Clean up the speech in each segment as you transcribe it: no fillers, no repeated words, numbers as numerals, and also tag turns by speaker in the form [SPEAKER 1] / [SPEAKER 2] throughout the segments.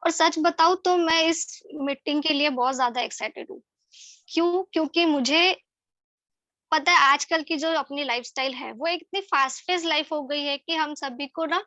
[SPEAKER 1] और सच बताऊं तो मैं इस मीटिंग के लिए बहुत ज्यादा एक्साइटेड हूँ। क्यों? क्योंकि मुझे पता है आजकल की जो अपनी लाइफस्टाइल है वो एक इतनी फास्ट पेस लाइफ हो गई है कि हम सभी को ना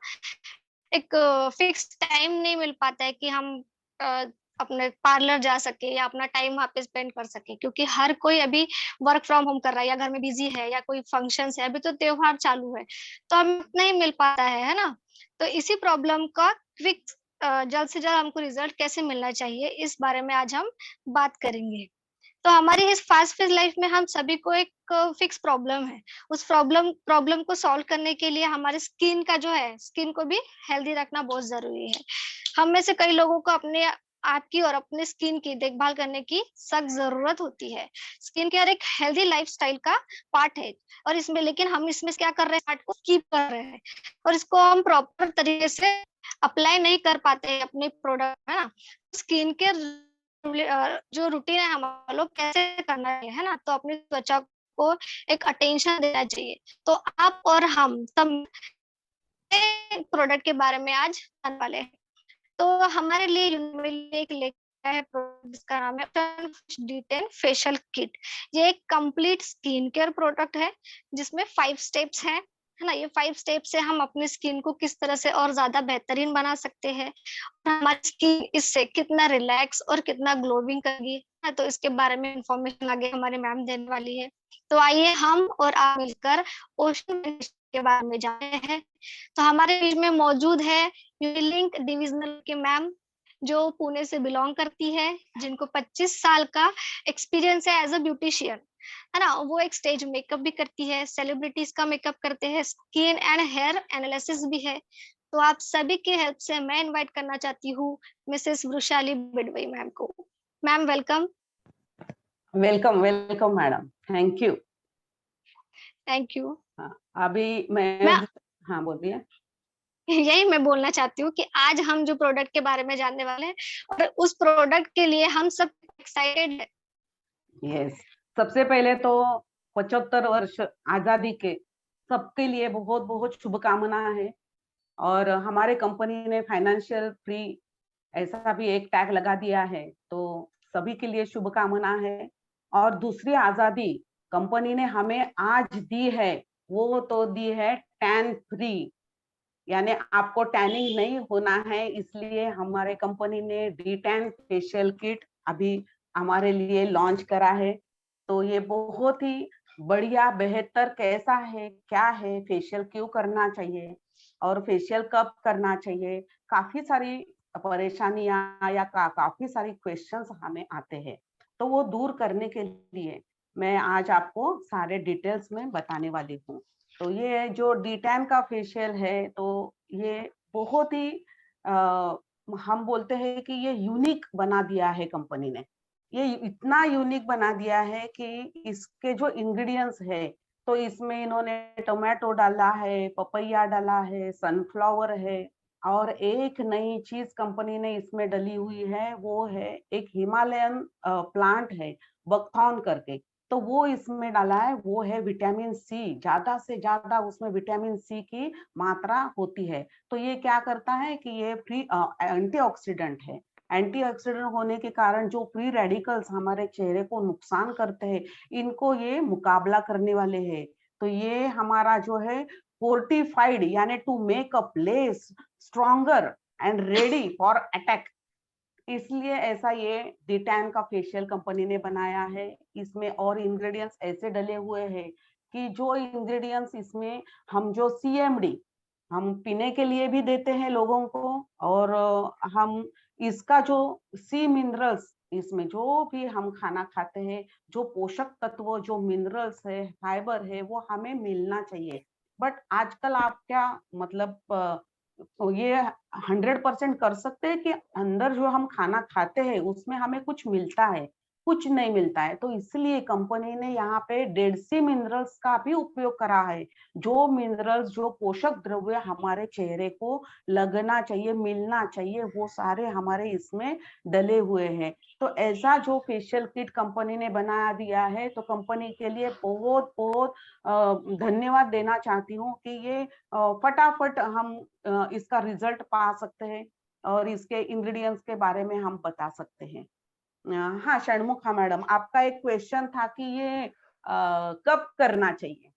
[SPEAKER 1] एक फिक्स टाइम नहीं मिल पाता है कि हम अ, अपने पार्लर जा सके या अपना टाइम वहां पे स्पेंड कर सके, क्योंकि हर कोई अभी वर्क फ्रॉम होम कर रहा है या घर में बिजी है या कोई फंक्शन है, अभी तो त्योहार चालू है, तो हमें नहीं मिल पाता है ना। तो इसी प्रॉब्लम का क्विक जल्द से जल्द हमको रिजल्ट कैसे मिलना चाहिए, इस बारे में आज हम बात करेंगे। तो हमारी इस फास्ट पेस लाइफ में हम सभी को एक फिक्स प्रॉब्लम है। उस प्रॉब्लम को सॉल्व करने के लिए हमारे स्किन का जो है, स्किन को भी हेल्दी रखना बहुत जरूरी है। हम में से कई लोगों को अपने आप की और अपने स्किन की देखभाल करने की सख्त जरूरत होती है। स्किन केयर एक हेल्दी लाइफस्टाइल का पार्ट है, और इसमें लेकिन हम इसमें क्या कर रहे हैं, पार्ट को स्किप कर रहे हैं और इसको हम प्रॉपर तरीके से अप्लाई नहीं कर पाते हैं अपने प्रोडक्ट है ना। स्किन केयर जो रूटीन है हमारा लोग कैसे करना है ना, तो अपनी त्वचा को एक अटेंशन देना चाहिए। तो आप और हम सब प्रोडक्ट के बारे में आज जानने वाले हैं। तो हमारे लिए एक लेकर है प्रोडक्ट जिसका नाम है डिटेन फेशियल किट। ये एक कंप्लीट स्किन केयर प्रोडक्ट है जिसमें 5 स्टेप्स हैं, है ना। ये 5 स्टेप से हम अपनी स्किन को किस तरह से और ज्यादा बेहतरीन बना सकते हैं, और हमारी स्किन इससे कितना रिलैक्स और कितना ग्लोविंग करेगी, है तो इसके बारे में इंफॉर्मेशन आगे हमारे मैम देने वाली है। तो आइए हम और आप मिलकर ओशन के बारे में जानते हैं। तो हमारे बीच में मौजूद है यूनिलिंक डिविजनल के मैम, जो पुणे से बिलोंग करती है, जिनको 25 साल का एक्सपीरियंस है एज अ ब्यूटिशियन, है ना। वो एक स्टेज मेकअप भी करती है, सेलिब्रिटीज का मेकअप करते हैं, स्किन एंड हेयर एनालिसिस भी है। तो आप सभी के हेल्प से मैं इनवाइट करना चाहती हूँ मिसेस वृषाली बिडवई मैम को। Ma'am welcome.
[SPEAKER 2] Welcome welcome madam, thank you.
[SPEAKER 1] Thank you.
[SPEAKER 2] हाँ, अभी मैं
[SPEAKER 1] मैं
[SPEAKER 2] हाँ बोलिए।
[SPEAKER 1] यही मैं बोलना चाहती हूँ कि आज हम जो प्रोडक्ट के बारे में जानने वाले हैं, और उस प्रोडक्ट के लिए हम सब एक्साइटेड है।
[SPEAKER 2] यस, सबसे पहले तो 75 वर्ष आजादी के सबके लिए बहुत बहुत शुभकामनाएं है। और हमारे कंपनी ने फाइनेंशियल फ्री ऐसा भी एक टैग लगा दिया है, तो सभी के लिए शुभकामना है। और दूसरी आजादी कंपनी ने हमें आज दी है, वो तो दी है टैन फ्री, यानी आपको टैनिंग नहीं होना है, इसलिए हमारे कंपनी ने डी टैन फेशियल किट अभी हमारे लिए लॉन्च करा है। तो ये बहुत ही बढ़िया बेहतर कैसा है, क्या है, फेशियल क्यों करना चाहिए और फेशियल कब करना चाहिए, काफी सारी परेशानियां या काफी सारी क्वेश्चंस हमें आते हैं, तो वो दूर करने के लिए मैं आज आपको सारे डिटेल्स में बताने वाली हूँ। तो ये जो डी10 का फेशियल है, तो ये बहुत ही हम बोलते हैं कि ये यूनिक बना दिया है कंपनी ने। ये इतना यूनिक बना दिया है कि इसके जो इंग्रेडिएंट्स है, तो इसमें इन्होंने टोमेटो डाला है, पपैया डाला है, सनफ्लावर है, और एक नई चीज कंपनी ने इसमें डली हुई है, वो है एक हिमालयन प्लांट है, बकथॉर्न करके। तो वो इसमें डाला है, वो है विटामिन सी, ज्यादा से ज्यादा उसमें विटामिन सी की मात्रा होती है। तो ये क्या करता है कि ये फ्री एंटीऑक्सीडेंट है। एंटीऑक्सीडेंट होने के कारण जो फ्री रेडिकल्स हमारे चेहरे को नुकसान करते हैं, इनको ये मुकाबला करने वाले हैं। तो ये हमारा जो है फोर्टिफाइड, यानी to make a place stronger and ready for attack, इसलिए ऐसा ये डिटैन का फेशियल कंपनी ने बनाया है। इसमें और इंग्रेडिएंट्स ऐसे डले हुए हैं कि जो इंग्रेडिएंट्स इसमें हम जो सीएमडी हम पीने के लिए भी देते हैं लोगों को, और हम इसका जो सी मिनरल्स, इसमें जो भी हम खाना खाते हैं, जो पोषक तत्व, जो मिनरल्स है, फाइबर है, वो हमें मिलना चाहिए। बट आजकल आप क्या मतलब तो ये 100% कर सकते हैं कि अंदर जो हम खाना खाते हैं उसमें हमें कुछ मिलता है? कुछ नहीं मिलता है। तो इसलिए कंपनी ने यहाँ पे डेड सी मिनरल्स का भी उपयोग करा है। जो मिनरल्स, जो पोषक द्रव्य हमारे चेहरे को लगना चाहिए, मिलना चाहिए, वो सारे हमारे इसमें डले हुए हैं। तो ऐसा जो फेशियल किट कंपनी ने बना दिया है, तो कंपनी के लिए बहुत बहुत धन्यवाद देना चाहती हूँ कि ये फटाफट हम इसका रिजल्ट पा सकते हैं। और इसके इंग्रेडिएंट्स के बारे में हम बता सकते हैं। हाँ, षणमुखा मैडम, आपका एक क्वेश्चन था कि ये कब करना चाहिए?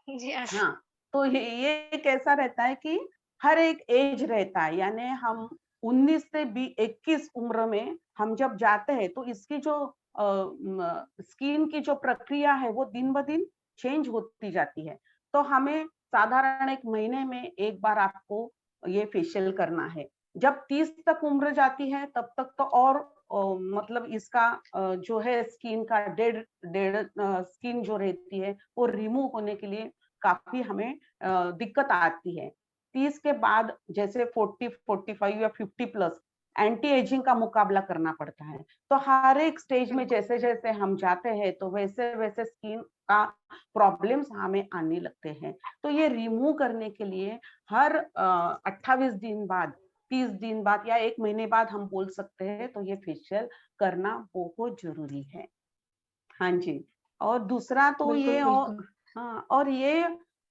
[SPEAKER 1] यस।
[SPEAKER 2] हाँ, तो ये कैसा रहता है कि हर एक एज रहता है, यानी हम 19 से 21 उम्र में हम जब जाते हैं तो इसकी जो स्किन की जो प्रक्रिया है वो दिन-ब-दिन चेंज होती जाती है। तो हमें साधारण 1 महीने में 1 बार आपको ये फेशियल करना है। जब 30 तक उम्र जाती है तब तक तो और मतलब इसका जो है स्किन का डेड डेड स्किन जो रहती है वो रिमूव होने के लिए काफ़ी हमें दिक्कत आती है। 30 के बाद जैसे 40, 45 या 50 प्लस एंटी एजिंग का मुकाबला करना पड़ता है। तो हर एक स्टेज में जैसे-जैसे हम जाते हैं तो वैसे-वैसे स्किन का प्रॉब्लम्स हमें आने लगते हैं। तो ये रिमूव करने के लिए हर 28 दिन बाद, 30 दिन बाद या 1 महीने बाद हम बोल सकते हैं तो ये फेशियल करना बहुत ज़रूरी है। हाँ जी, और दूसरा तो
[SPEAKER 1] बिल्कुल,
[SPEAKER 2] ये
[SPEAKER 1] बिल्कुल।
[SPEAKER 2] हाँ, और ये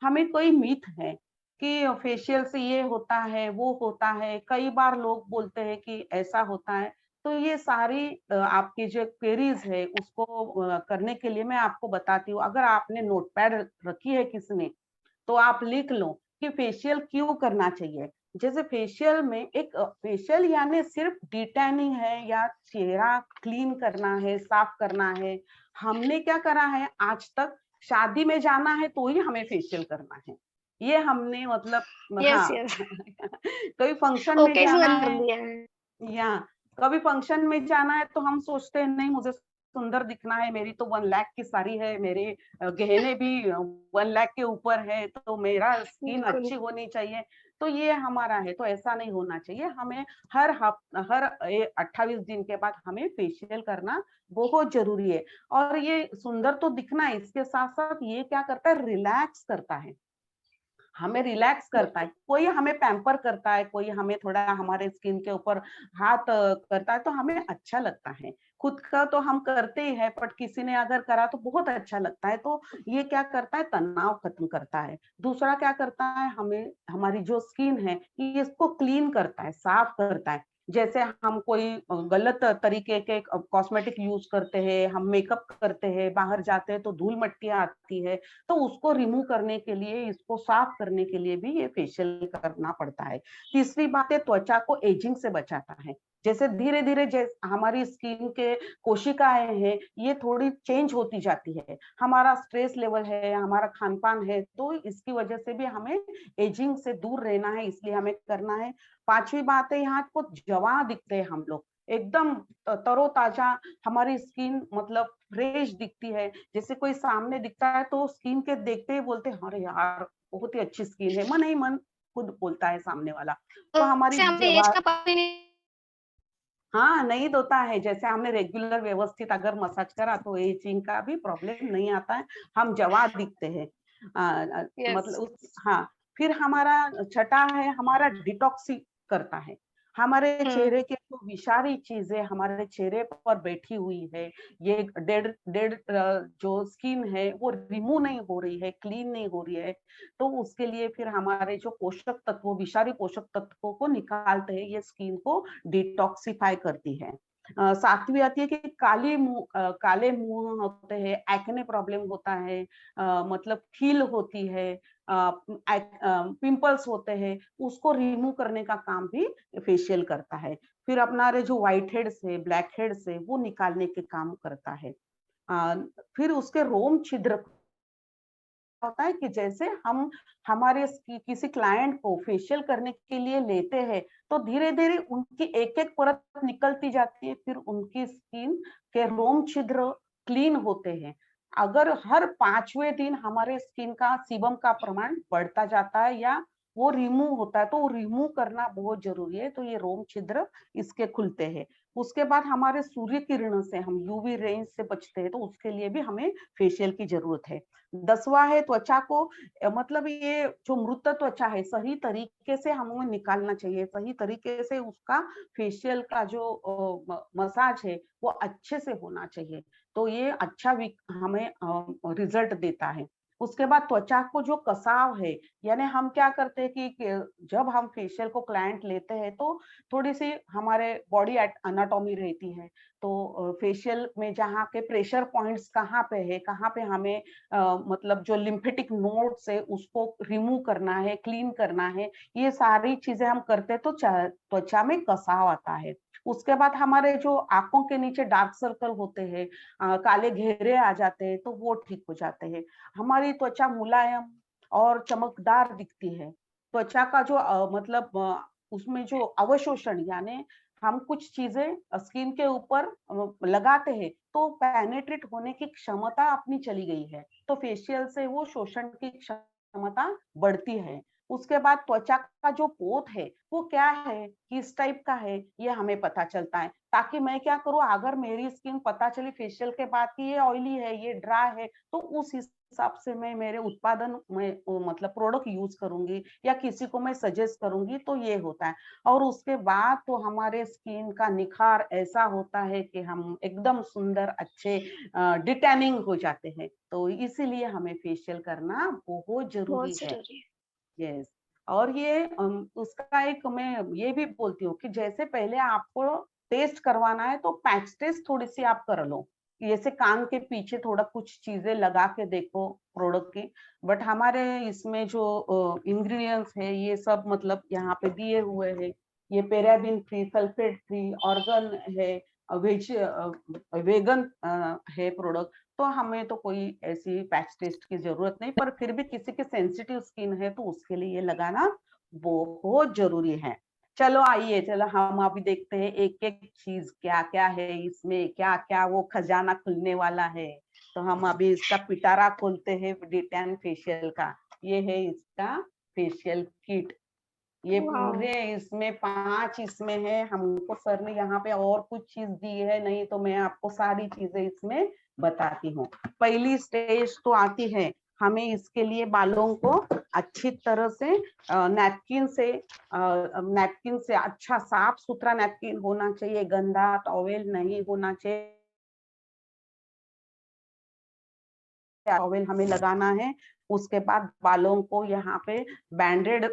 [SPEAKER 2] हमें कोई मिथ है कि फेशियल से ये होता है, वो होता है। कई बार लोग बोलते हैं कि ऐसा होता है। तो ये सारी आपकी जो क्वेरीज़ है उसको करने के लिए मैं आपको बताती हूँ। अगर आपने नोटपैड रखी है किसी ने, तो आप लिख लो कि फेशियल क्यों करना चाहिए। जैसे फेशियल में एक फेशियल यानी सिर्फ डिटैनिंग है या चेहरा क्लीन करना है, साफ करना है। हमने क्या करा है आज तक, शादी में जाना है तो ही हमें फेशियल करना है। ये हमने मतलब
[SPEAKER 1] यस,
[SPEAKER 2] हाँ,
[SPEAKER 1] यस।
[SPEAKER 2] कोई फंक्शन में जाना
[SPEAKER 1] ओकेजनल कर
[SPEAKER 2] है
[SPEAKER 1] दिया है।
[SPEAKER 2] या कभी फंक्शन में जाना है तो हम सोचते हैं नहीं मुझे सुंदर दिखना है, मेरी तो 1 लाख की साड़ी है, मेरे गहने भी 1 लाख के ऊपर है, तो मेरा स्किन
[SPEAKER 1] बिल्कुल।
[SPEAKER 2] अच्छी होनी चाहिए। तो ये हमारा है, तो ऐसा नहीं होना चाहिए। हमें हर 28 दिन के बाद हमें फेशियल करना बहुत ज़रूरी है। और ये सुंदर तो दिखना है, इसके साथ-साथ ये क्या करता है, रिलैक्स करता है। हमें रिलैक्स करता है,
[SPEAKER 1] बिल्कुल।
[SPEAKER 2] कोई हमें पैम्पर करता है, कोई हमें थोड़ा हमारे स्किन के ऊपर हाथ करता है तो हमें अच्छा लगता है। खुद का तो हम करते ही हैं बट किसी ने अगर करा तो बहुत अच्छा लगता है। तो ये क्या करता है, तनाव खत्म करता है। दूसरा क्या करता है, हमें हमारी जो स्किन है ये इसको क्लीन करता है, साफ करता है। जैसे हम कोई गलत तरीके के कॉस्मेटिक यूज़ करते हैं, हम मेकअप करते हैं, बाहर जाते हैं तो धूल-मट्टियाँ आती है, तो उसको रिमूव करने के लिए, इसको साफ करने के लिए भी ये फेशियल करना पड़ता है। तीसरी बात है, त्वचा को एजिंग से बचाता है। जैसे धीरे-धीरे हमारी स्किन के कोशिकाएँ हैं, ये थोड़ी चेंज होती जाती है। हमारा स्ट्रेस लेवल है, हमारा खान-पान है, तो इसकी वजह से भी हमें एजिंग से दूर रहना है, इसलिए हमें करना है। 5वीं बात है, यहाँ को जवां दिखते हैं हम लोग, एकदम तरोताज़ा, हमारी स्किन मतलब फ्रेश दिखती है। जैसे कोई सामने दिखता है तो स्किन के देखते ही बोलते हैं अरे यार बहुत ही अच्छी स्किन है, मन ही मन खुद बोलता है सामने वाला।
[SPEAKER 1] तो
[SPEAKER 2] तो हमारी
[SPEAKER 1] इससे हमें एज
[SPEAKER 2] जवा
[SPEAKER 1] का पता भी नहीं।
[SPEAKER 2] हाँ, नहीं होता है, जैसे हमने रेगुलर व्यवस्थित अगर मसाज करा तो एजिंग का भी प्रॉब्लम नहीं आता है, हम जवां दिखते हैं।
[SPEAKER 1] यस।
[SPEAKER 2] मतलब हाँ, फिर हमारा छठा है, हमारा डिटॉक्सी करता है। हमारे
[SPEAKER 1] हुँ।
[SPEAKER 2] चेहरे के जो विषारी चीज़ें हमारे चेहरे पर बैठी हुई है, ये डेड डेड जो स्किन है वो रिमूव नहीं हो रही है, क्लीन नहीं हो रही है, तो उसके लिए फिर हमारे जो पोषक तत्वों, विषारी पोषक तत्वों को निकालते हैं, ये स्किन को डिटॉक्सिफाई करती है। 7वीं आती है कि काले मुँह होते हैं, एक्ने प्रॉब्लम होता है, मतलब खील होती है, पिंपल्स होते हैं, उसको रिमूव करने का काम भी फेशियल करता है। फिर अपना रे जो व्हाइट हेड्स है, ब्लैक हेड्स है, वो निकालने के काम करता है। अ, फिर उसके रोम छिद्र होता है कि जैसे हम हमारे किसी क्लाइंट को फेशियल करने के लिए लेते हैं, तो धीरे-धीरे उनकी एक-एक परत निकलती जाती है, फिर उनकी स्किन के रोम छिद्र क्लीन होते हैं। अगर हर 5वें दिन हमारे स्किन का सीबम का प्रमाण बढ़ता जाता है या वो रिमूव होता है, तो वो रिमूव करना बहुत ज़रूरी है, तो ये रोम छिद्र इसके खुलते हैं। उसके बाद हमारे सूर्य किरणों से हम यूवी रेंज से बचते हैं, तो उसके लिए भी हमें फेशियल की ज़रूरत है। 10वां है त्वचा को मतलब ये जो मृत त्वचा है सही तरीके से हमें निकालना चाहिए, सही तरीके से उसका फेशियल का जो मसाज है वो अच्छे से होना चाहिए। तो ये अच्छा हमें रिजल्ट देता है। उसके बाद त्वचा को जो कसाव है, यानी हम क्या करते हैं कि जब हम फेशियल को क्लाइंट लेते हैं तो थोड़ी सी हमारे बॉडी एनाटॉमी रहती है। तो फेशियल में जहाँ के प्रेशर पॉइंट्स कहाँ पे है, कहाँ पे हमें मतलब जो लिम्फेटिक नोड्स है उसको रिमूव करना है, क्लीन करना है, ये सारी चीजें हम करते हैं तो त्वचा में कसाव आता है। उसके बाद हमारे जो आंखों के नीचे डार्क सर्कल होते हैं, काले घेरे आ जाते हैं, तो वो ठीक हो जाते हैं। हमारी त्वचा मुलायम और चमकदार दिखती है। त्वचा का जो मतलब उसमें जो अवशोषण, यानी हम कुछ चीजें स्किन के ऊपर लगाते हैं तो पेनेट्रेट होने की क्षमता अपनी चली गई है, तो फेशियल से वो शोषण की क्षमता बढ़ती है। उसके बाद त्वचा का जो पोत है वो क्या है, किस टाइप का है, ये हमें पता चलता है, ताकि मैं क्या करूं, अगर मेरी स्किन पता चली फेशियल के बाद कि ये ऑयली है, ये ड्राई है, तो उस हिसाब से मैं मेरे उत्पादन में मतलब प्रोडक्ट यूज करूंगी या किसी को मैं सजेस्ट करूंगी, तो ये होता है। और उसके बाद तो हमारे स्किन का निखार ऐसा होता है कि हम एकदम सुंदर अच्छे डिटैनिंग हो जाते हैं। तो इसीलिए हमें फेशियल करना बहुत जरूरी
[SPEAKER 1] बहुत
[SPEAKER 2] है।
[SPEAKER 1] जरूरी है।
[SPEAKER 2] यस। और ये उसका एक मैं ये भी बोलती हूँ कि जैसे पहले आपको टेस्ट करवाना है तो पैच टेस्ट थोड़ी सी आप कर लो, जैसे कान के पीछे थोड़ा कुछ चीजें लगा के देखो प्रोडक्ट की। बट हमारे इसमें जो इंग्रेडिएंट्स है ये सब मतलब यहाँ पे दिए हुए हैं, ये paraben free, sulphate free, organ है, वेज वेगन है प्रोडक्ट। तो हमें तो कोई ऐसी पैच टेस्ट की जरूरत नहीं, पर फिर भी किसी की सेंसिटिव स्किन है तो उसके लिए ये लगाना बहुत जरूरी है। चलो आइए, चलो हम अभी देखते हैं एक एक चीज क्या क्या है इसमें, क्या क्या वो खजाना खुलने वाला है। तो हम अभी इसका पिटारा खोलते हैं डिटैन फेशियल का। ये है इसका फेशियल किट। ये
[SPEAKER 1] वाह।
[SPEAKER 2] पूरे इसमें 5 इसमें है, हमको सर ने यहाँ पे और कुछ चीज दी है नहीं, तो मैं आपको सारी चीजें इसमें बताती हूँ। पहली स्टेज तो आती है, हमें इसके लिए बालों को अच्छी तरह से नैपकिन से अच्छा साफ सुथरा नैपकिन होना चाहिए, गंदा टॉवेल नहीं होना चाहिए। टॉवेल हमें लगाना है। उसके बाद बालों को यहाँ पे बैंडेड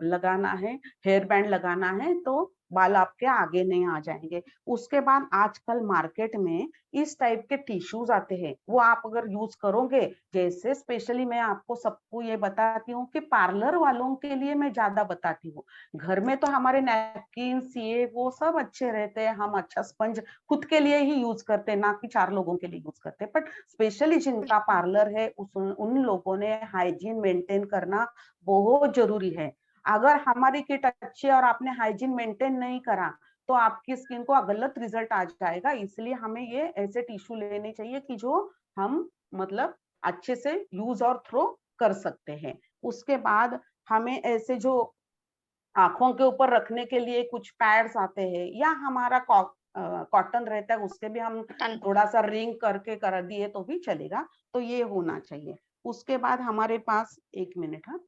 [SPEAKER 2] लगाना है, हेयर बैंड लगाना है, तो बाल आपके आगे नहीं आ जाएंगे। उसके बाद आजकल मार्केट में इस टाइप के टिश्यूज आते हैं, वो आप अगर यूज करोगे, जैसे स्पेशली मैं आपको सबको ये बताती हूँ कि पार्लर वालों के लिए मैं ज्यादा बताती हूँ। घर में तो हमारे नैपकिन ये वो सब अच्छे रहते हैं, हम अच्छा स्पंज खुद के लिए ही यूज करते हैं, ना कि 4 लोगों के लिए यूज करते हैं। बट स्पेशली जिनका पार्लर है उन लोगों ने हाइजीन मेंटेन करना बहुत जरूरी है। अगर हमारी किट अच्छी है और आपने हाइजीन मेंटेन नहीं करा तो आपकी स्किन को गलत रिजल्ट आ जाएगा। इसलिए हमें ये ऐसे टिश्यू लेने चाहिए कि जो हम मतलब अच्छे से यूज और थ्रो कर सकते हैं। उसके बाद हमें ऐसे जो आंखों के ऊपर रखने के लिए कुछ पैड्स आते हैं, या हमारा कॉटन रहता है उसके भी हम
[SPEAKER 1] बटन।
[SPEAKER 2] थोड़ा सा रिंग करके कर दिए तो भी चलेगा, तो ये होना चाहिए। उसके बाद हमारे पास 1 मिनट, हाँ,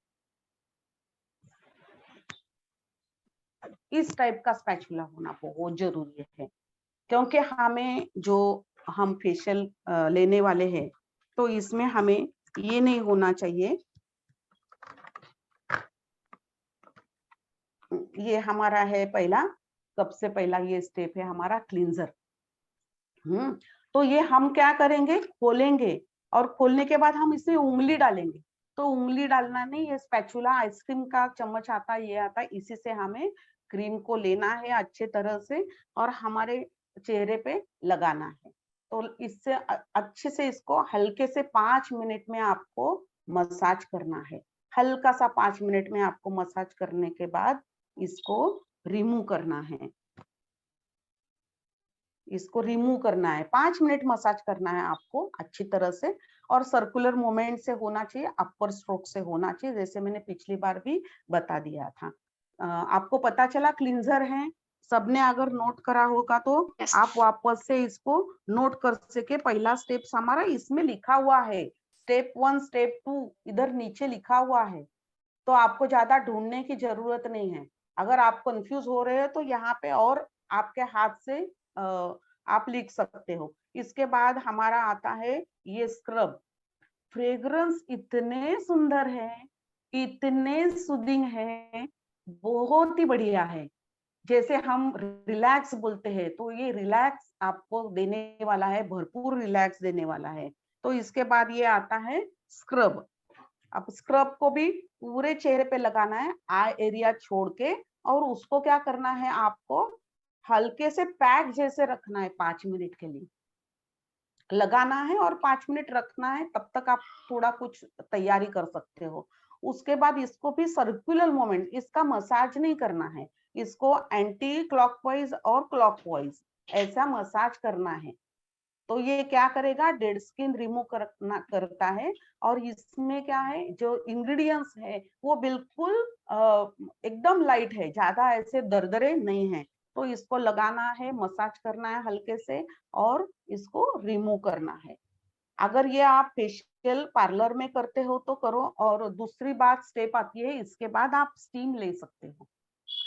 [SPEAKER 2] इस टाइप का स्पैचुला होना बहुत जरूरी है, क्योंकि हमें जो हम फेशियल लेने वाले हैं तो इसमें हमें ये नहीं होना चाहिए। ये हमारा है पहला, सबसे पहला ये स्टेप है हमारा क्लींजर। तो ये हम क्या करेंगे, खोलेंगे, और खोलने के बाद हम इसमें उंगली डालेंगे। तो उंगली डालना नहीं, ये स्पैचुला आइसक्रीम का चम्मच आता है, ये आता है, इसी से हमें क्रीम को लेना है अच्छे तरह से और हमारे चेहरे पे लगाना है। तो इससे अच्छे से इसको हल्के से 5 मिनट में आपको मसाज करना है। हल्का सा 5 मिनट में आपको मसाज करने के बाद इसको रिमूव करना है। इसको रिमूव करना है, 5 मिनट मसाज करना है आपको अच्छी तरह से, और सर्कुलर मूवमेंट से होना चाहिए, अपर स्ट्रोक से होना चाहिए, जैसे मैंने पिछली बार भी बता दिया था। आपको पता चला क्लींजर है, सबने अगर नोट करा होगा तो
[SPEAKER 1] यस।
[SPEAKER 2] आप वापस से इसको नोट कर सके। पहला स्टेप हमारा इसमें लिखा हुआ है, स्टेप 1 स्टेप 2 इधर नीचे लिखा हुआ है, तो आपको ज्यादा ढूंढने की जरूरत नहीं है। अगर आप कंफ्यूज हो रहे हो तो यहाँ पे और आपके हाथ से आप लिख सकते हो। इसके बाद हमारा आता है ये स्क्रब। फ्रेग्रेंस इतने सुंदर है, इतने सूदिंग है, बहुत ही बढ़िया है। जैसे हम रिलैक्स बोलते हैं, तो ये रिलैक्स आपको देने वाला है, भरपूर रिलैक्स देने वाला है। तो इसके बाद ये आता है स्क्रब। अब स्क्रब को भी पूरे चेहरे पे लगाना है, आई एरिया छोड़ के, और उसको क्या करना है, आपको हल्के से पैक जैसे रखना है 5 मिनट के लिए, लगाना है और 5 मिनट रखना है। तब तक आप थोड़ा कुछ तैयारी कर सकते हो। उसके बाद इसको भी सर्कुलर मोमेंट, इसका मसाज नहीं करना है, इसको एंटी क्लॉकवाइज और क्लॉकवाइज ऐसा मसाज करना है। तो ये क्या करेगा, डेड स्किन रिमूव करता है। और इसमें क्या है, जो इंग्रेडिएंट्स है वो बिल्कुल एकदम लाइट है, ज्यादा ऐसे दरदरे नहीं है। तो इसको लगाना है, मसाज करना है हल्के से, और इसको रिमूव करना है। अगर ये आप फेशियल पार्लर में करते हो तो करो, और दूसरी बात स्टेप आती है, इसके बाद आप स्टीम ले सकते हो।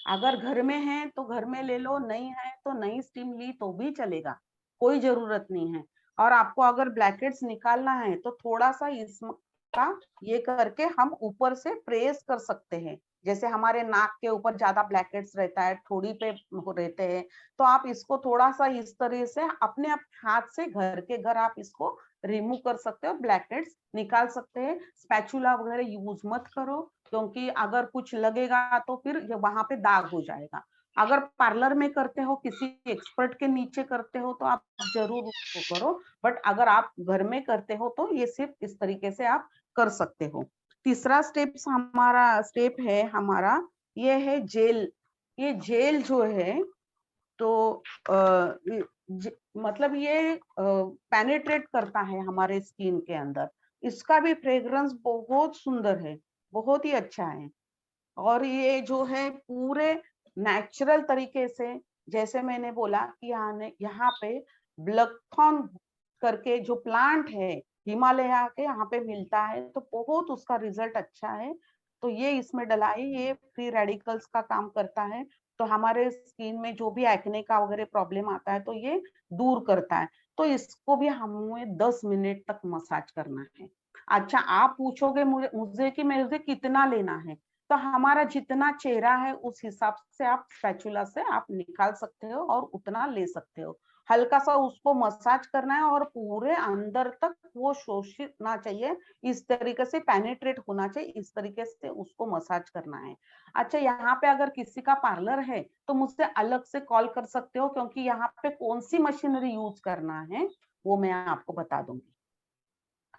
[SPEAKER 2] अगर घर में है तो घर में ले लो, नहीं है तो नहीं स्टीम ली तो भी चलेगा, कोई जरूरत नहीं है। और आपको अगर ब्लैकेट्स निकालना है तो थोड़ा सा इसका ये करके हम ऊपर से प्रेस कर सकते हैं। जैसे हमारे नाक के ऊपर ज्यादा ब्लैकेट्स रहता है, ठोड़ी पे रहते हैं, तो आप इसको थोड़ा सा इस तरह से अपने आप हाथ से घर के घर आप इसको रिमूव कर सकते हो, ब्लैकेट्स निकाल सकते हैं। स्पैचुला वगैरह यूज मत करो, क्योंकि अगर कुछ लगेगा तो फिर वहां पे दाग हो जाएगा। अगर पार्लर में करते हो, किसी एक्सपर्ट के नीचे करते हो, तो आप जरूर उसको करो। बट अगर आप घर में करते हो तो ये सिर्फ इस तरीके से आप कर सकते हो। तीसरा स्टेप है हमारा, ये है जेल। ये जेल जो है, तो मतलब ये पेनिट्रेट करता है हमारे स्किन के अंदर। इसका भी फ्रेग्रेंस बहुत सुंदर है, बहुत ही अच्छा है। और ये जो है पूरे नेचुरल तरीके से, जैसे मैंने बोला कि यहाँ पे ब्लैकथॉर्न करके जो प्लांट है, हिमालय के यहाँ पे मिलता है, तो बहुत उसका रिजल्ट अच्छा है। तो ये इसमें डला है, ये फ्री रेडिकल्स का काम करता है। तो हमारे स्किन में जो भी एक्ने का वगैरह प्रॉब्लम आता है तो ये दूर करता है। तो इसको भी हमें 10 मिनट तक मसाज करना है। अच्छा, आप पूछोगे मुझे कि मुझे कितना लेना है, तो हमारा जितना चेहरा है उस हिसाब से आप स्पैचुला से आप निकाल सकते हो और उतना ले सकते हो। हल्का सा उसको मसाज करना है और पूरे अंदर तक वो शोषित ना चाहिए, इस तरीके से पेनिट्रेट होना चाहिए, इस तरीके से उसको मसाज करना है। अच्छा, यहाँ पे अगर किसी का पार्लर है तो मुझसे अलग से कॉल कर सकते हो, क्योंकि यहाँ पे कौन सी मशीनरी यूज करना है वो मैं आपको बता दूंगी।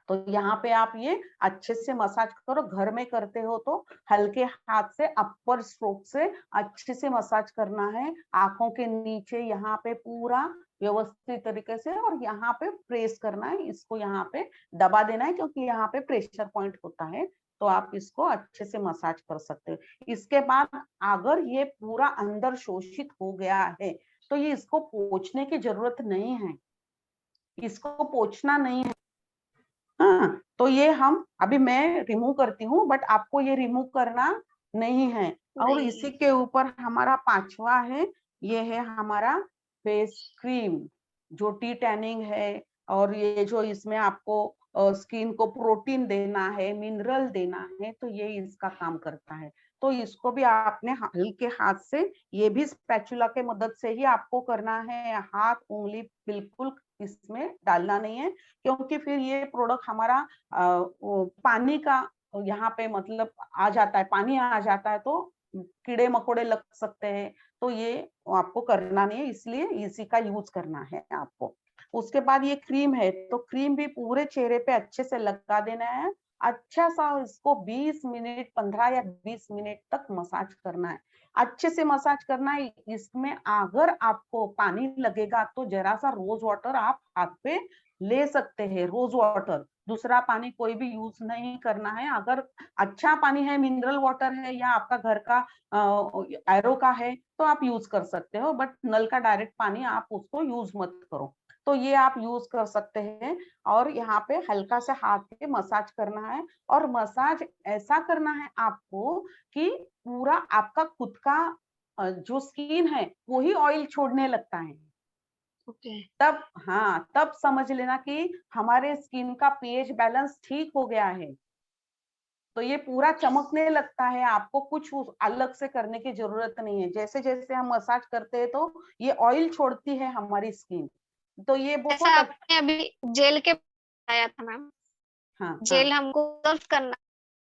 [SPEAKER 2] तो यहाँ पे आप ये अच्छे से मसाज करो। घर में करते हो तो हल्के हाथ से अपर स्ट्रोक से अच्छे से मसाज करना है, आंखों के नीचे यहाँ पे पूरा व्यवस्थित तरीके से, और यहाँ पे प्रेस करना है, इसको यहाँ पे दबा देना है, क्योंकि यहाँ पे प्रेशर पॉइंट होता है। तो आप इसको अच्छे से मसाज कर सकते हो। इसके बाद अगर ये पूरा अंदर शोषित हो गया है तो ये इसको पोंछने की जरूरत नहीं है, इसको पोंछना नहीं है। हाँ, तो ये हम अभी मैं रिमूव करती हूँ, बट आपको ये रिमूव करना नहीं है। और
[SPEAKER 1] नहीं।
[SPEAKER 2] इसी के ऊपर हमारा पांचवा है, ये है हमारा फेस क्रीम, जो टी टैनिंग है। और ये जो इसमें आपको स्किन को प्रोटीन देना है, मिनरल देना है, तो ये इसका काम करता है। तो इसको भी आपने हल्के हाथ से, ये भी स्पैचुला के मदद से ही आपको करना है, हाथ उंगली बिल्कुल इसमें डालना नहीं है, क्योंकि फिर ये प्रोडक्ट हमारा पानी का यहाँ पे मतलब आ जाता है, पानी आ जाता है तो कीड़े मकोड़े लग सकते हैं। तो ये आपको करना नहीं है, इसलिए इसी का यूज करना है आपको। उसके बाद ये क्रीम है, तो क्रीम भी पूरे चेहरे पे अच्छे से लगा देना है। अच्छा सा इसको 20 मिनट, 15 या 20 मिनट तक मसाज करना है, अच्छे से मसाज करना है। इसमें अगर आपको पानी लगेगा तो जरा सा रोज वाटर आप हाथ पे ले सकते हैं, रोज वाटर, दूसरा पानी कोई भी यूज नहीं करना है। अगर अच्छा पानी है, मिनरल वाटर है, या आपका घर का एरो का है तो आप यूज कर सकते हो, बट नल का डायरेक्ट पानी आप उसको यूज मत करो। तो ये आप यूज कर सकते हैं। और यहाँ पे हल्का से हाथ पे मसाज करना है, और मसाज ऐसा करना है आपको कि पूरा आपका खुद का जो स्किन है वही ऑयल छोड़ने लगता है।
[SPEAKER 1] ओके।
[SPEAKER 2] तब समझ लेना कि हमारे स्किन का पीएच बैलेंस ठीक हो गया है। तो ये पूरा चमकने लगता है, आपको कुछ अलग से करने की जरूरत नहीं है। जैसे जैसे हम मसाज करते हैं तो ये ऑयल छोड़ती है हमारी स्किन, तो ये
[SPEAKER 1] जैसा
[SPEAKER 2] बहुत अच्छा।
[SPEAKER 1] आपने अभी जेल के बताया था मैम,
[SPEAKER 2] हाँ हाँ,
[SPEAKER 1] जेल हमको सर्व करना,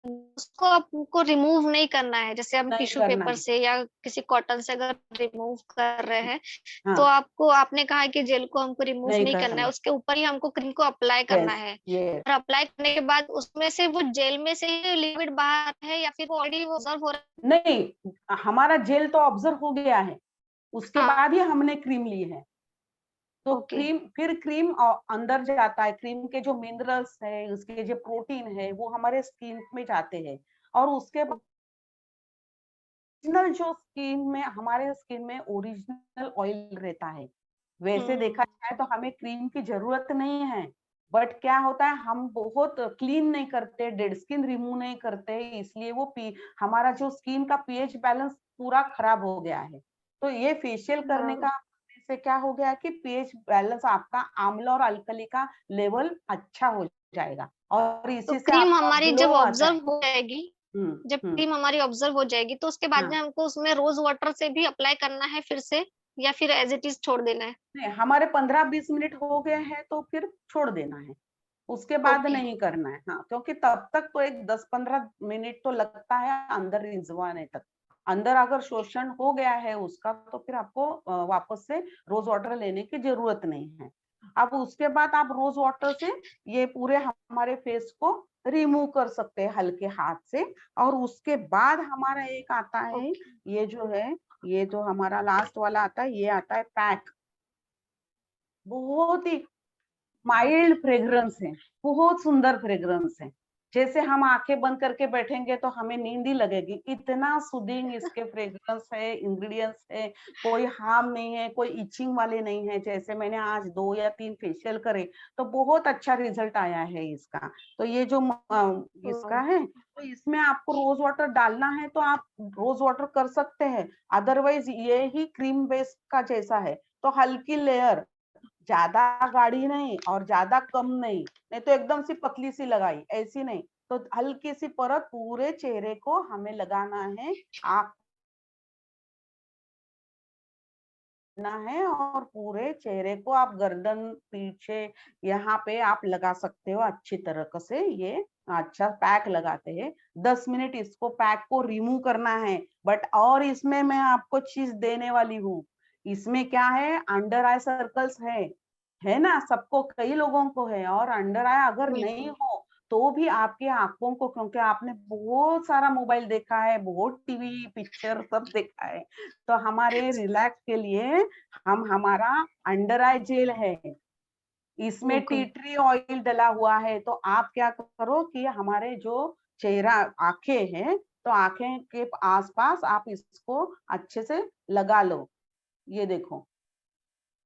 [SPEAKER 1] उसको आपको रिमूव नहीं करना है। जैसे हम
[SPEAKER 2] नहीं
[SPEAKER 1] टिश्यू
[SPEAKER 2] करना
[SPEAKER 1] पेपर
[SPEAKER 2] है।
[SPEAKER 1] से या किसी कॉटन से अगर रिमूव कर रहे हैं, तो
[SPEAKER 2] हाँ,
[SPEAKER 1] आपको, आपने कहा है कि जेल को हमको रिमूव
[SPEAKER 2] नहीं
[SPEAKER 1] नहीं करना है,
[SPEAKER 2] करना।
[SPEAKER 1] उसके ऊपर ही हमको क्रीम को अप्लाई करना
[SPEAKER 2] यस,
[SPEAKER 1] है।
[SPEAKER 2] यस।
[SPEAKER 1] और अप्लाई करने के बाद उसमें से वो जेल में से ही लिक्विड बाहर है, या फिर ऑलरेडी वो ऑब्जर्व हो रहा
[SPEAKER 2] नहीं, हमारा जेल तो ऑब्जर्व हो गया है, उसके
[SPEAKER 1] है?
[SPEAKER 2] बाद ही हमने क्रीम ली है। तो
[SPEAKER 1] ओके।
[SPEAKER 2] क्रीम अंदर जाता है, क्रीम के जो मिनरल्स है, उसके जो प्रोटीन है, वो हमारे स्किन में जाते हैं। और उसके बाद ओरिजिनल जो स्किन में, हमारे स्किन में ओरिजिनल ऑयल रहता है। वैसे देखा
[SPEAKER 1] हम्म।
[SPEAKER 2] जाए तो हमें क्रीम की जरूरत नहीं है। बट क्या होता है, हम बहुत क्लीन नहीं करते, डेड स्किन रिमूव नहीं करते, इसलिए हमारा जो स्किन का पीएच बैलेंस पूरा खराब हो गया है। तो ये फेशियल करने
[SPEAKER 1] हाँ,
[SPEAKER 2] का से क्या हो गया कि पीएच बैलेंस आपका, आम्ल और अल्कली का लेवल अच्छा हो जाएगा, और
[SPEAKER 1] तो
[SPEAKER 2] इसी से
[SPEAKER 1] क्रीम
[SPEAKER 2] आपका
[SPEAKER 1] हमारी
[SPEAKER 2] ग्लो
[SPEAKER 1] जब
[SPEAKER 2] आता
[SPEAKER 1] ऑब्जर्व
[SPEAKER 2] है।
[SPEAKER 1] हो जाएगी, जब
[SPEAKER 2] हम्म।
[SPEAKER 1] क्रीम हमारी ऑब्जर्व हो जाएगी, तो उसके बाद में
[SPEAKER 2] हाँ,
[SPEAKER 1] हमको उसमें रोज वाटर से भी अप्लाई करना है फिर से, या फिर एज इट इज छोड़ देना है?
[SPEAKER 2] नहीं, हमारे 15-20 मिनट हो गए हैं तो फिर छोड़ देना है, उसके बाद
[SPEAKER 1] ओके।
[SPEAKER 2] नहीं करना है। हाँ, क्योंकि तब तक तो एक 10-15 मिनट तो लगता है अंदर रिंचवाने तक। अंदर अगर शोषण हो गया है उसका, तो फिर आपको वापस से रोज वाटर लेने की जरूरत नहीं है। अब उसके बाद आप रोज वाटर से ये पूरे हमारे फेस को रिमूव कर सकते हैं हल्के हाथ से। और उसके बाद हमारा एक आता है,
[SPEAKER 1] ओके।
[SPEAKER 2] ये जो है, ये जो हमारा लास्ट वाला आता है, ये आता है पैक। बहुत ही माइल्ड फ्रेग्रेंस है, बहुत सुंदर फ्रेग्रेंस है। जैसे हम आंखें बंद करके बैठेंगे तो हमें नींद ही लगेगी, इतना सुदिंग इसके फ्रेग्रेंस है, इंग्रेडिएंट्स है। कोई हार्म नहीं है, कोई इचिंग वाले नहीं है। जैसे मैंने आज 2 या 3 फेशियल करे तो बहुत अच्छा रिजल्ट आया है इसका। तो ये जो इसका है, तो इसमें आपको रोज वाटर डालना है तो आप रोज वाटर कर सकते हैं। अदरवाइज ये ही क्रीम बेस का जैसा है, तो हल्की लेयर, ज्यादा गाढ़ी नहीं और ज्यादा कम नहीं, नहीं तो एकदम सी पतली सी लगाई, ऐसी नहीं। तो हल्की सी परत पूरे चेहरे को हमें लगाना है, आँख ना है, और पूरे चेहरे को आप गर्दन, पीछे, यहाँ पे आप लगा सकते हो अच्छी तरह से। ये अच्छा पैक लगाते हैं, 10 मिनट इसको पैक को रिमूव करना है। बट और इसमें मैं आपको चीज देने वाली हूँ। इसमें क्या है, अंडर आई सर्कल्स है ना, सबको, कई लोगों को है। और अंडर आई अगर नहीं
[SPEAKER 1] बिल्कुल।
[SPEAKER 2] हो तो भी आपकी आंखों को, क्योंकि आपने बहुत सारा मोबाइल देखा है, बहुत टीवी पिक्चर सब देखा है, तो हमारे रिलैक्स के लिए हम हमारा अंडर आई जेल है, इसमें टी
[SPEAKER 1] बिल्कुल।
[SPEAKER 2] ट्री ऑयल डला हुआ है। तो आप क्या करो कि हमारे जो चेहरा, आंखें हैं, तो आंखें के आसपास आप इसको अच्छे से लगा लो, ये देखो।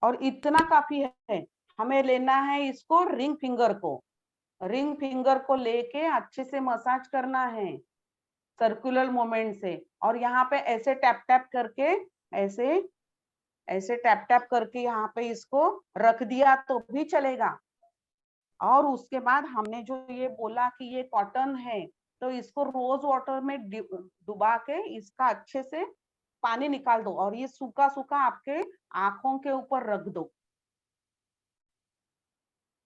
[SPEAKER 2] और इतना काफी है। हमें लेना है इसको, रिंग फिंगर को लेके अच्छे से मसाज करना है, सर्कुलर मोमेंट से। और यहाँ पे ऐसे टैप टैप करके, ऐसे ऐसे टैप टैप करके यहाँ पे इसको रख दिया तो भी चलेगा। और उसके बाद हमने जो ये बोला कि ये कॉटन है, तो इसको रोज वाटर में डुबा के इसका अच्छे से पानी निकाल दो, और ये सूखा सूखा आपके आंखों के ऊपर रख दो।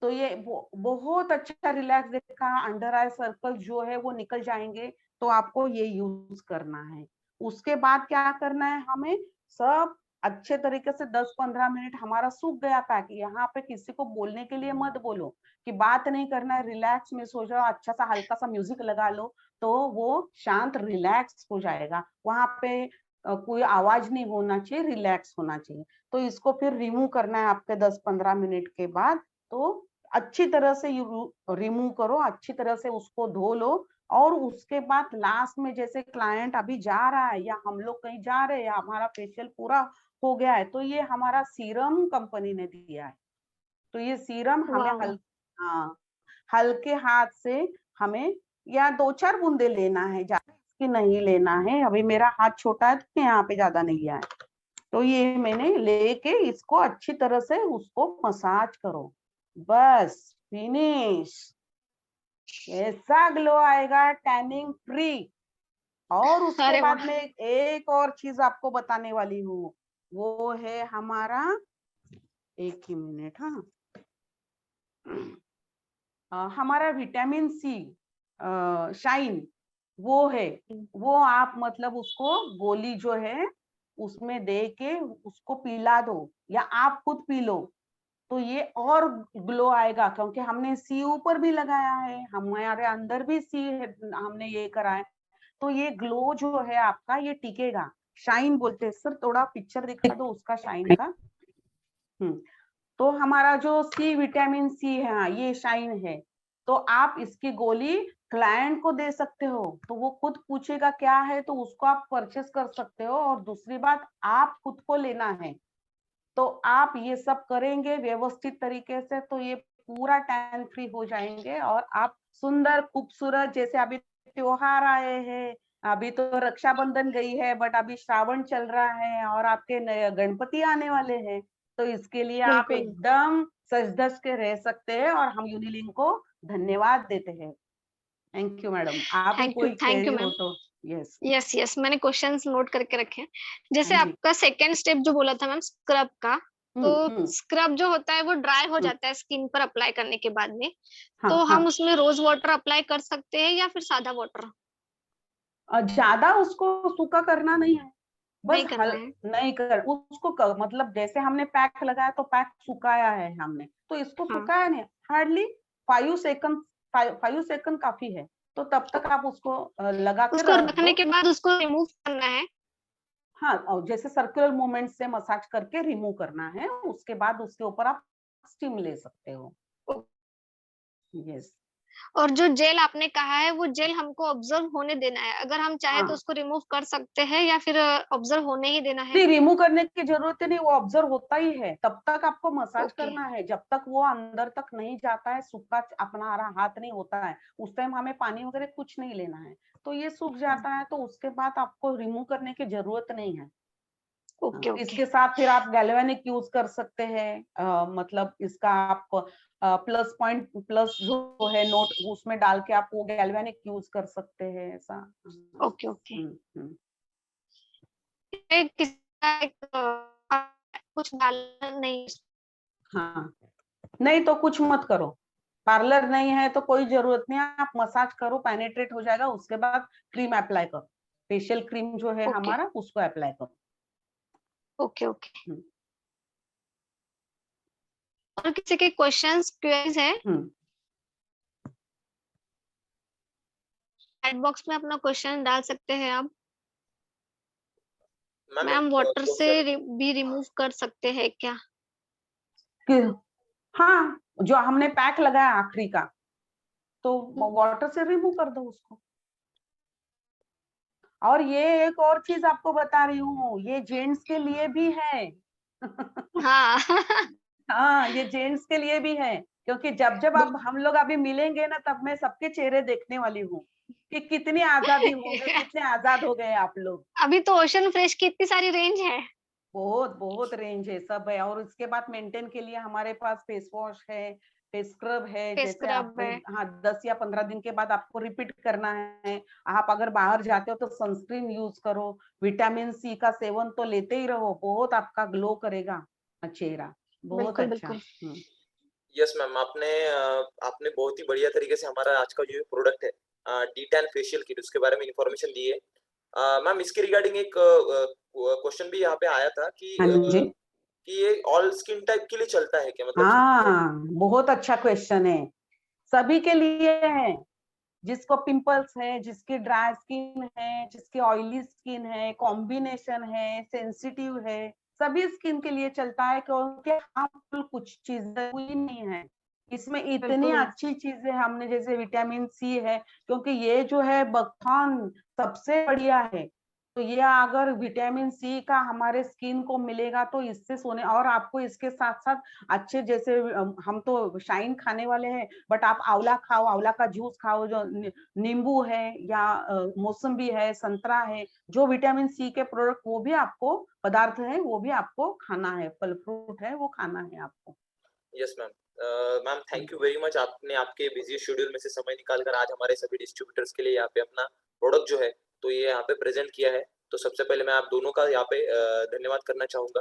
[SPEAKER 2] तो ये बहुत अच्छा रिलैक्स देगा, अंडर आई सर्कल जो है वो निकल जाएंगे। तो आपको ये यूज करना है। उसके बाद क्या करना है हमें, सब अच्छे तरीके से 10-15 मिनट हमारा सूख गया पैक, यहाँ पे किसी को बोलने के लिए मत बोलो, कि बात नहीं करना है, रिलैक्स में सो जाओ, अच्छा सा हल्का सा म्यूजिक लगा लो, तो वो शांत रिलैक्स हो जाएगा। वहां पे कोई आवाज नहीं होना चाहिए, रिलैक्स होना चाहिए। तो इसको फिर रिमूव करना है आपके 10-15 मिनट के बाद। तो अच्छी तरह से रिमूव करो, अच्छी तरह से उसको धो लो। और उसके बाद लास्ट में, जैसे क्लाइंट अभी जा रहा है या हम लोग कहीं जा रहे हैं या हमारा फेशियल पूरा हो गया है, तो ये हमारा सीरम कंपनी ने दिया है। तो ये सीरम हमें
[SPEAKER 1] वाह।
[SPEAKER 2] हाँ, हल्के हाथ से हमें, या 2-4 बूंदे लेना है, ज्यादा इसकी नहीं लेना है। अभी मेरा हाथ छोटा है तो यहाँ पे ज्यादा नहीं आया। तो ये मैंने लेके इसको अच्छी तरह से उसको मसाज करो, बस फिनिश। ऐसा ग्लो आएगा, टैनिंग फ्री। और उसके
[SPEAKER 1] अरे
[SPEAKER 2] बाद
[SPEAKER 1] वाह।
[SPEAKER 2] में एक और चीज आपको बताने वाली हूँ, वो है हमारा, एक ही मिनट, हाँ, हमारा विटामिन सी शाइन, वो है, वो आप मतलब उसको गोली जो है उसमें दे के उसको पिला दो या आप खुद पी लो, तो ये और ग्लो आएगा, क्योंकि हमने सी ऊपर भी लगाया है, हमारे अंदर भी सी है, हमने ये करा है, तो ये ग्लो जो है आपका ये टिकेगा। शाइन बोलते हैं सर, थोड़ा पिक्चर दिखा दो उसका शाइन का। तो हमारा जो सी विटामिन सी है, हाँ, ये शाइन है। तो आप इसकी गोली क्लाइंट को दे सकते हो, तो वो खुद पूछेगा क्या है, तो उसको आप परचेस कर सकते हो। और दूसरी बात, आप खुद को लेना है, तो आप ये सब करेंगे व्यवस्थित तरीके से, तो ये पूरा टैन फ्री हो जाएंगे और आप सुंदर खूबसूरत। जैसे अभी त्योहार आए हैं, अभी तो रक्षाबंधन गई है, बट अभी श्रावण चल रहा है और आपके गणपति आने वाले हैं, तो इसके लिए आप
[SPEAKER 1] बिल्कुल।
[SPEAKER 2] एकदम सज धज के रह सकते हैं और हम यूनिलिंक को धन्यवाद देते हैं। थैंक यू मैडम, आप भी कोई
[SPEAKER 1] थैंक यू
[SPEAKER 2] क्वेरी हो
[SPEAKER 1] मैम।
[SPEAKER 2] तो। यस।
[SPEAKER 1] यस यस, मैंने क्वेश्चंस नोट करके रखे हैं। जैसे
[SPEAKER 2] हाँ जी।
[SPEAKER 1] आपका सेकेंड स्टेप जो बोला था मैम स्क्रब का, तो
[SPEAKER 2] हम्म।
[SPEAKER 1] स्क्रब जो होता है वो ड्राई हो
[SPEAKER 2] हम्म,
[SPEAKER 1] जाता है स्किन पर अप्लाई करने के बाद में,
[SPEAKER 2] हाँ
[SPEAKER 1] तो
[SPEAKER 2] हाँ।
[SPEAKER 1] हम उसमें रोज वाटर अप्लाई कर सकते हैं या फिर सादा वाटर?
[SPEAKER 2] ज्यादा उसको सूखा करना नहीं है, बस
[SPEAKER 1] नहीं करना है।
[SPEAKER 2] नहीं कर उसको मतलब जैसे हमने पैक लगाया तो पैक सुखाया है हमने, तो इसको
[SPEAKER 1] हाँ।
[SPEAKER 2] सुखाया नहीं, हार्डली 5 सेकंड, 5 सेकंड काफी है। तो तब तक आप उसको लगा के
[SPEAKER 1] उसको
[SPEAKER 2] रख
[SPEAKER 1] रखने
[SPEAKER 2] दो।
[SPEAKER 1] के बाद उसको रिमूव करना है?
[SPEAKER 2] हाँ, और जैसे सर्कुलर मूवमेंट से मसाज करके रिमूव करना है, उसके बाद उसके ऊपर आप स्टीम ले सकते हो। यस।
[SPEAKER 1] और जो जेल आपने कहा है वो जेल हमको ऑब्जर्व होने देना है, अगर हम चाहे तो
[SPEAKER 2] हाँ,
[SPEAKER 1] उसको रिमूव कर सकते हैं या फिर ऑब्जर्व होने ही देना है?
[SPEAKER 2] नहीं, रिमूव करने की जरूरत ही नहीं, वो ऑब्जर्व होता ही है, तब तक आपको मसाज
[SPEAKER 1] ओके।
[SPEAKER 2] करना है, जब तक वो अंदर तक नहीं जाता है, सूखा अपना हाथ नहीं होता है, उस टाइम हमें पानी वगैरह कुछ नहीं लेना है। तो ये सूख जाता है, तो उसके बाद आपको रिमूव करने की जरूरत नहीं है।
[SPEAKER 1] Okay okay.
[SPEAKER 2] इसके साथ फिर आप गैल्वेनिक यूज कर सकते हैं, मतलब इसका आप प्लस पॉइंट, प्लस जो है नोट उसमें डाल के आप वो गैल्वेनिक यूज कर सकते हैं, ऐसा।
[SPEAKER 1] Okay okay.
[SPEAKER 2] हम्म।
[SPEAKER 1] किसी का कुछ डालना नहीं?
[SPEAKER 2] हाँ, नहीं तो कुछ मत करो, पार्लर नहीं है तो कोई जरूरत नहीं, आप मसाज करो, पेनिट्रेट हो जाएगा, उसके बाद क्रीम अप्लाई करो, फेशियल क्रीम जो है
[SPEAKER 1] ओके
[SPEAKER 2] हमारा उसको अप्लाई करो।
[SPEAKER 1] Okay okay.
[SPEAKER 2] हम्म।
[SPEAKER 1] और किसी के क्वेश्चंस क्वेरीज है?
[SPEAKER 2] हम्म।
[SPEAKER 1] चैट बॉक्स में अपना क्वेश्चन डाल सकते हैं आप।
[SPEAKER 3] मैम
[SPEAKER 1] मैम
[SPEAKER 3] एक
[SPEAKER 1] वाटर से
[SPEAKER 3] क्वेश्चन।
[SPEAKER 1] भी रिमूव कर सकते हैं क्या?
[SPEAKER 2] हाँ, जो हमने पैक लगाया आखिरी का, तो वाटर से रिमूव कर दो उसको। और ये एक और चीज आपको बता रही हूँ, ये जेंट्स के लिए भी है।
[SPEAKER 1] हाँ।
[SPEAKER 2] हाँ, ये जेंट्स के लिए भी है, क्योंकि जब जब अब हम लोग अभी मिलेंगे ना, तब मैं सबके चेहरे देखने वाली हूँ कि कितनी आजादी हो गए, कितने आजाद हो गए आप लोग।
[SPEAKER 1] अभी तो ओशन फ्रेश की इतनी सारी रेंज है।
[SPEAKER 2] बहुत बहुत रेंज है, सब है। और उसके बाद मेंटेन के लिए हमारे पास फेस वॉश है, फेस स्क्रब है,
[SPEAKER 1] फेस
[SPEAKER 2] जैसे आप,
[SPEAKER 1] स्क्रब है।
[SPEAKER 2] हाँ, 10 या 15 दिन के बाद आपको रिपीट करना है। आप अगर बाहर जाते हो तो सनस्क्रीन यूज करो, विटामिन सी का सेवन तो लेते ही रहो, बहुत आपका ग्लो करेगा चेहरा, बहुत
[SPEAKER 1] बिल्कुल
[SPEAKER 2] अच्छा।
[SPEAKER 1] बिल्कुल।
[SPEAKER 3] यस मैम, आपने बहुत ही बढ़िया तरीके से हमारा आज का जो प्रोडक्ट है डी10 फेशियल किट, उसके बारे में इंफॉर्मेशन दी है। मैम इसके रिगार्डिंग एक क्वेश्चन भी यहाँ पे आया था
[SPEAKER 2] हाँ जी।
[SPEAKER 3] कि ये ऑल स्किन टाइप के लिए चलता है क्या, मतलब
[SPEAKER 2] हाँ, बहुत अच्छा क्वेश्चन है, सभी के लिए है, जिसको पिंपल्स है, जिसकी ड्राई स्किन है, जिसकी ऑयली स्किन है, कॉम्बिनेशन है, सेंसिटिव है, सभी स्किन के लिए चलता है, क्योंकि हार्मफुल कुछ चीजें हुई नहीं है इसमें, इतनी
[SPEAKER 1] बिल्कुल
[SPEAKER 2] अच्छी चीजें हमने, जैसे विटामिन सी है, क्योंकि ये जो है बकथॉर्न सबसे बढ़िया है, तो ये अगर विटामिन सी का हमारे स्किन को मिलेगा तो इससे सोने, और आपको इसके साथ साथ अच्छे, जैसे हम तो शाइन खाने वाले हैं, बट आप आंवला खाओ, आंवला का जूस खाओ, जो नींबू है या मौसम्बी है, संतरा है, जो विटामिन सी के प्रोडक्ट वो भी आपको पदार्थ है, वो भी आपको खाना है, फल फ्रूट है वो खाना है आपको।
[SPEAKER 3] Yes ma'am. Ma'am thank you very much, आपने आपके बिजी शेड्यूल में से समय निकाल कर आज हमारे सभी डिस्ट्रीब्यूटर्स के लिए यहाँ पे अपना प्रोडक्ट जो है तो ये यहाँ पे प्रेजेंट किया है। तो सबसे पहले मैं आप दोनों का यहाँ पे धन्यवाद करना चाहूंगा।